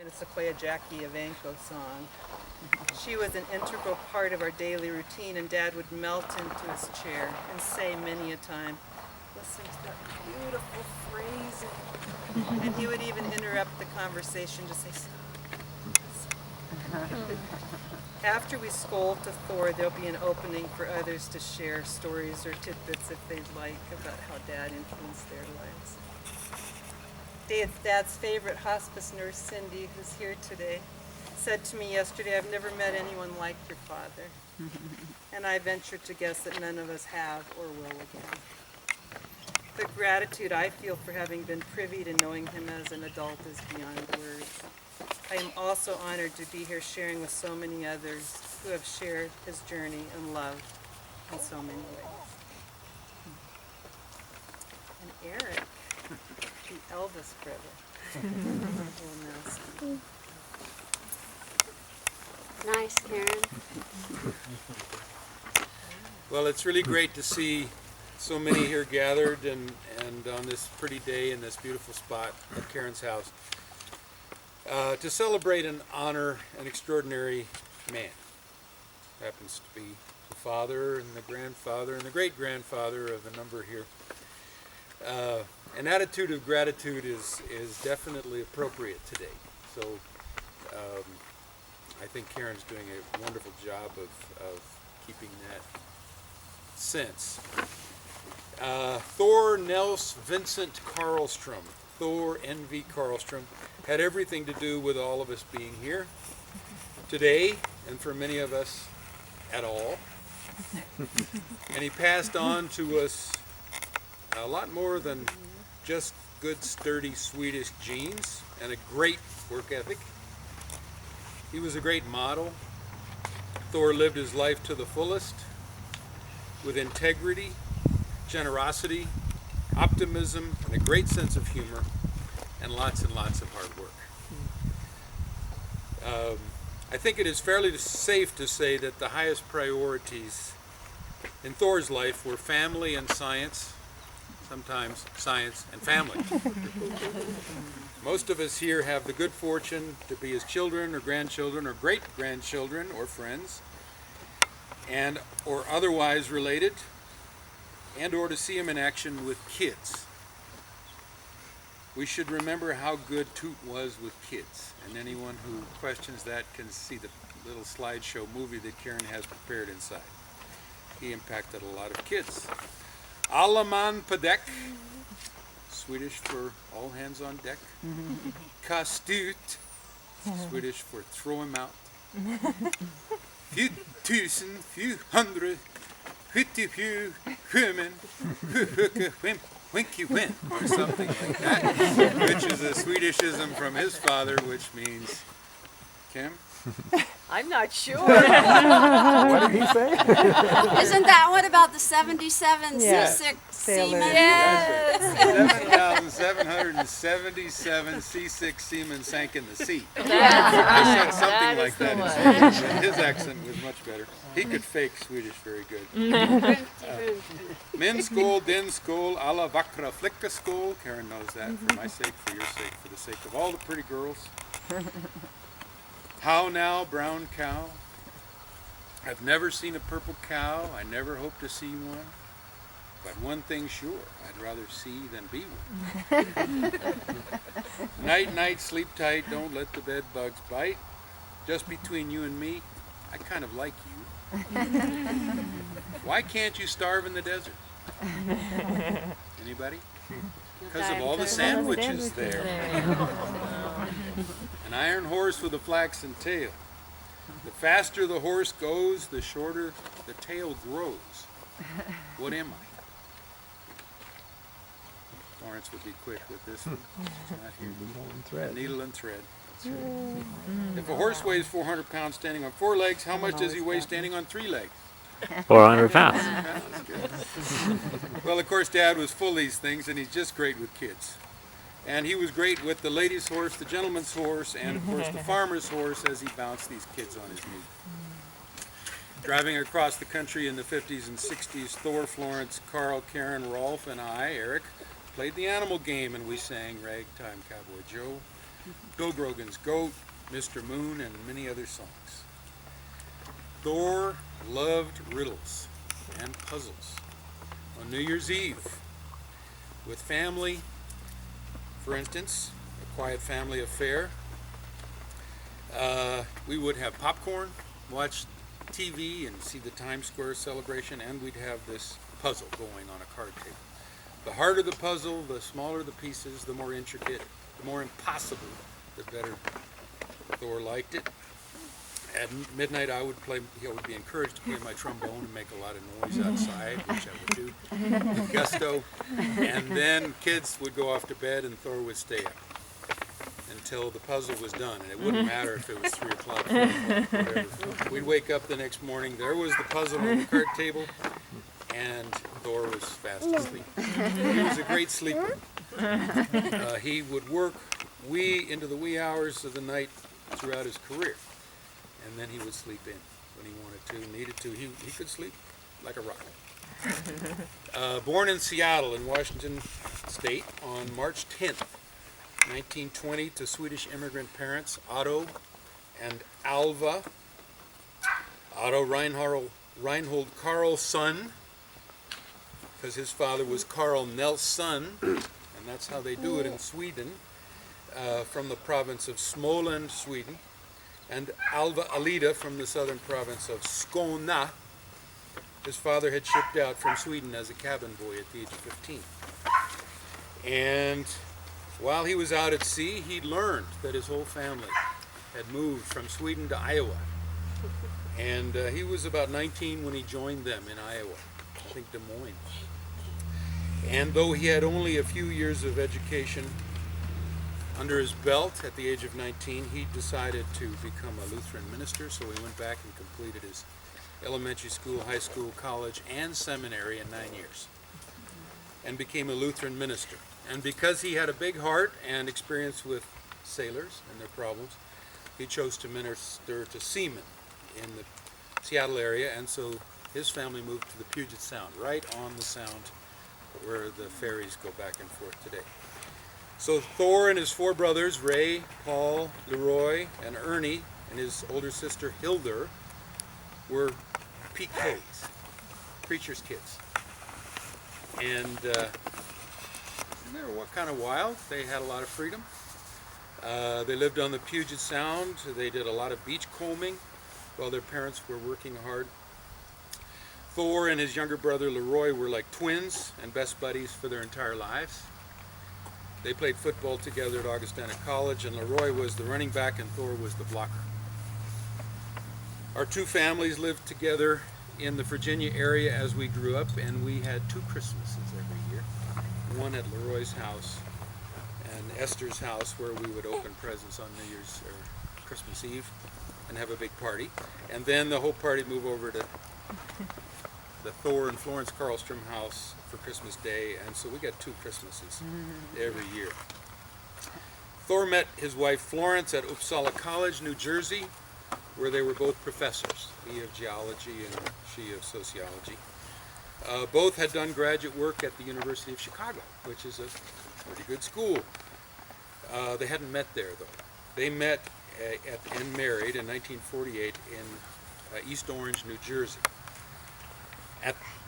the Sequoia Jackie Evanko song. She was an integral part of our daily routine, and Dad would melt into his chair and say many a time, listening to that beautiful phrasing. And he would even interrupt the conversation to say, "Stop." After we scold to Thor, there'll be an opening for others to share stories or tidbits if they'd like about how Dad influenced their lives. Dad's favorite hospice nurse, Cindy, who's here today, said to me yesterday, "I've never met anyone like your father." And I venture to guess that none of us have or will again. The gratitude I feel for having been privy to knowing him as an adult is beyond words. I am also honored to be here sharing with so many others who have shared his journey and love in so many ways. And Eric, the eldest brother, will now speak. Nice, Karen. Well, it's really great to see so many here gathered and on this pretty day in this beautiful spot at Karen's house to celebrate and honor an extraordinary man. Happens to be the father and the grandfather and the great-grandfather of a number here. An attitude of gratitude is definitely appropriate today. So I think Karen's doing a wonderful job of keeping that sense. Thor Nels Vincent Karlstrom, Thor N.V. Karlstrom, had everything to do with all of us being here today, and for many of us at all. And he passed on to us a lot more than just good, sturdy Swedish genes and a great work ethic. He was a great model. Thor lived his life to the fullest with integrity, generosity, optimism, and a great sense of humor, and lots of hard work. I think it is fairly safe to say that the highest priorities in Thor's life were family and science, sometimes science and family. Most of us here have the good fortune to be his children or grandchildren or great-grandchildren or friends, and or otherwise related, and or to see him in action with kids. We should remember how good Toot was with kids, and anyone who questions that can see the little slideshow movie that Karen has prepared inside. He impacted a lot of kids. Alla man på däck, Swedish for all hands on deck. Kast ut, Swedish for throw him out. 4,400, 77 sjömän, winky win, or something like that, which is a Swedishism from his father, which means, Kim? I'm not sure. What did he say? Isn't that what about the 77 Yes. seasick Sailors. seamen? Yes. 7,777 seasick seamen sank in the sea. That's I said right. something That like is the that in one. Swedish, and his accent was much better. He could fake Swedish very good. Min skål, din skål, alla vackra flicka skål. Karen knows that for my sake, for your sake, for the sake of all the pretty girls. How now, brown cow? I've never seen a purple cow. I never hope to see one. But one thing sure, I'd rather see than be one. Night, night, sleep tight. Don't let the bed bugs bite. Just between you and me, I kind of like you. Why can't you starve in the desert? Anybody? Because of all the sandwiches there. An iron horse with a flaxen tail. The faster the horse goes, the shorter the tail grows. What am I? Lawrence would be quick with this one. He's not here. Needle and thread. Needle and thread. That's right. If a horse weighs 400 pounds standing on 4 legs, how much does he weigh standing on 3 legs? 400 pounds. Well, of course, Dad was full of these things, and he's just great with kids. And he was great with the lady's horse, the gentleman's horse, and, of course, the farmer's horse as he bounced these kids on his knee. Driving across the country in the 50s and 60s, Thor, Florence, Carl, Karen, Rolf, and I, Eric, played the animal game, and we sang Ragtime Cowboy Joe. Bill Grogan's Goat, Mr. Moon, and many other songs. Thor loved riddles and puzzles. On New Year's Eve, with family, for instance, a quiet family affair, we would have popcorn, watch TV, and see the Times Square celebration, and we'd have this puzzle going on a card table. The harder the puzzle, the smaller the pieces, the more intricate, the more impossible, the better Thor liked it. At midnight, I would be encouraged to play my trombone and make a lot of noise outside, which I would do with gusto. And then kids would go off to bed, and Thor would stay up until the puzzle was done. And it wouldn't matter if it was 3 o'clock, 4 o'clock, whatever. We'd wake up the next morning. There was the puzzle on the card table, and Thor was fast asleep. He was a great sleeper. He would work into the wee hours of the night throughout his career. And then he would sleep in when he wanted to, needed to. He could sleep like a rock. Born in Seattle in Washington State on March 10th, 1920, to Swedish immigrant parents Otto and Alva. Otto Reinhold Karlsson, because his father was Carl Nelson, and that's how they do it in Sweden, from the province of Småland, Sweden. And Alva Alida from the southern province of Skåne. His father had shipped out from Sweden as a cabin boy at the age of 15. And while he was out at sea, he learned that his whole family had moved from Sweden to Iowa. And he was about 19 when he joined them in Iowa, I think Des Moines. And though he had only a few years of education under his belt at the age of 19, he decided to become a Lutheran minister, so he went back and completed his elementary school, high school, college, and seminary in 9 years, and became a Lutheran minister. And because he had a big heart and experience with sailors and their problems, he chose to minister to seamen in the Seattle area, and so his family moved to the Puget Sound, right on the sound where the ferries go back and forth today. So Thor and his 4 brothers, Ray, Paul, Leroy, and Ernie, and his older sister Hildur, were PKs, preacher's kids. And they were kind of wild. They had a lot of freedom. They lived on the Puget Sound. They did a lot of beach combing while their parents were working hard. Thor and his younger brother Leroy were like twins and best buddies for their entire lives. They played football together at Augustana College, and Leroy was the running back and Thor was the blocker. Our 2 families lived together in the Virginia area as we grew up, and we had 2 Christmases every year. One at Leroy's house and Esther's house, where we would open presents on New Year's or Christmas Eve and have a big party. And then the whole party would move over to the Thor and Florence Karlstrom house for Christmas Day, and so we got 2 Christmases every year. Thor met his wife Florence at Uppsala College, New Jersey, where they were both professors, he of geology and she of sociology. Both had done graduate work at the University of Chicago, which is a pretty good school. They hadn't met there, though. They met and married in 1948 in East Orange, New Jersey.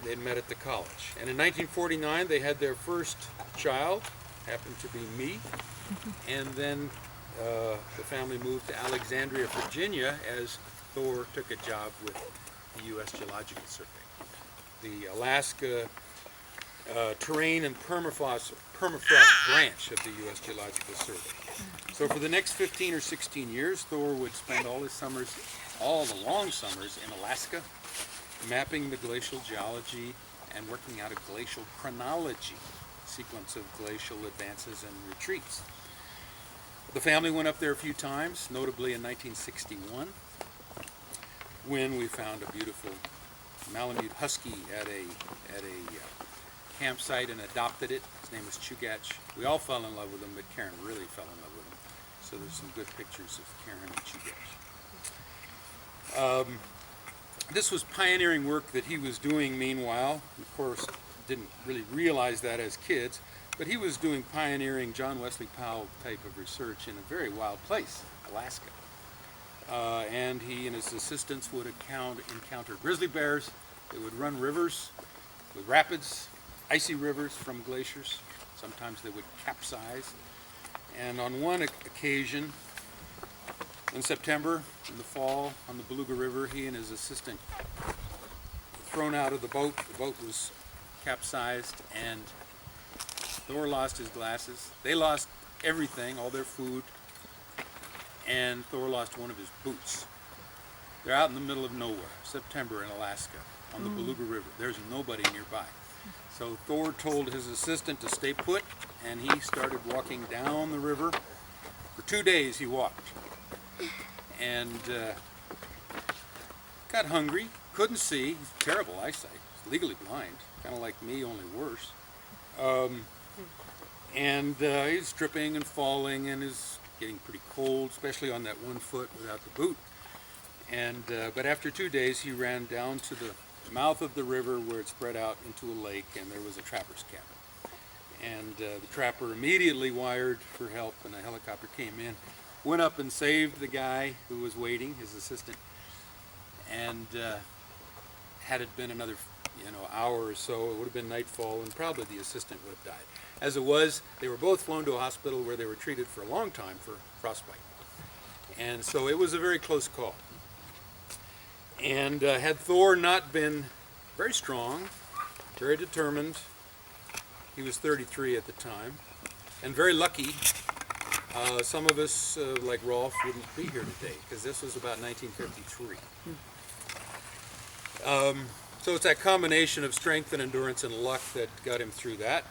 They met at the college. And in 1949, they had their first child, happened to be me. And then the family moved to Alexandria, Virginia, as Thor took a job with the U.S. Geological Survey, the Alaska Terrain and Permafrost branch of the U.S. Geological Survey. So for the next 15 or 16 years, Thor would spend all his summers, all the long summers, in Alaska, mapping the glacial geology and working out a glacial chronology, sequence of glacial advances and retreats. The family went up there a few times, notably in 1961, when we found a beautiful Malamute husky at a campsite and adopted it. His name was Chugach. We all fell in love with him, but Karen really fell in love with him. So there's some good pictures of Karen and Chugach. This was pioneering work that he was doing meanwhile. Of course, didn't really realize that as kids, But he was doing pioneering John Wesley Powell type of research in a very wild place, Alaska. And he and his assistants would encounter grizzly bears. They would run rivers with rapids, icy rivers from glaciers. Sometimes they would capsize. And on one occasion, in September, in the fall, on the Beluga River, he and his assistant were thrown out of the boat. The boat was capsized, and Thor lost his glasses. They lost everything, all their food, and Thor lost one of his boots. They're out in the middle of nowhere, September in Alaska, on the Beluga River. There's nobody nearby. So Thor told his assistant to stay put, and he started walking down the river. For 2 days he walked, and got hungry, couldn't see, terrible eyesight, legally blind, kind of like me, only worse. And he's tripping and falling and is getting pretty cold, especially on that one foot without the boot. And but after 2 days, he ran down to the mouth of the river where it spread out into a lake, and there was a trapper's cabin. And the trapper immediately wired for help, and a helicopter came in, went up and saved the guy who was waiting, his assistant. And had it been another hour or so, it would have been nightfall, and probably the assistant would have died. As it was, they were both flown to a hospital where they were treated for a long time for frostbite. And so it was a very close call. And had Thor not been very strong, very determined, he was 33 at the time, and very lucky, some of us, like Rolf, wouldn't be here today, because this was about 1953. So it's that combination of strength and endurance and luck that got him through that.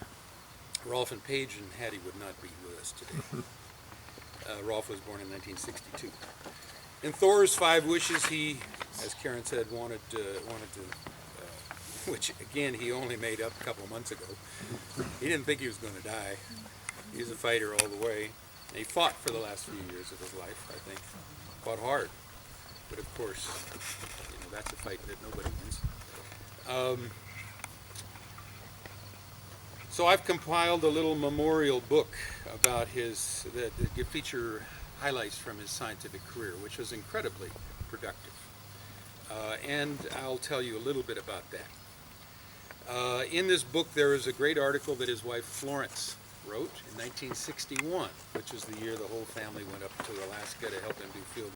Rolf and Paige and Hattie would not be with us today. Rolf was born in 1962. In Thor's 5 wishes, he, as Karen said, wanted to, which again he only made up a couple of months ago. He didn't think he was going to die. He was a fighter all the way. And he fought for the last few years of his life, I think. Fought hard. But of course, that's a fight that nobody wins. So I've compiled a little memorial book about his, that feature highlights from his scientific career, which was incredibly productive. And I'll tell you a little bit about that. In this book there is a great article that his wife Florence wrote in 1961, which is the year the whole family went up to Alaska to help him do field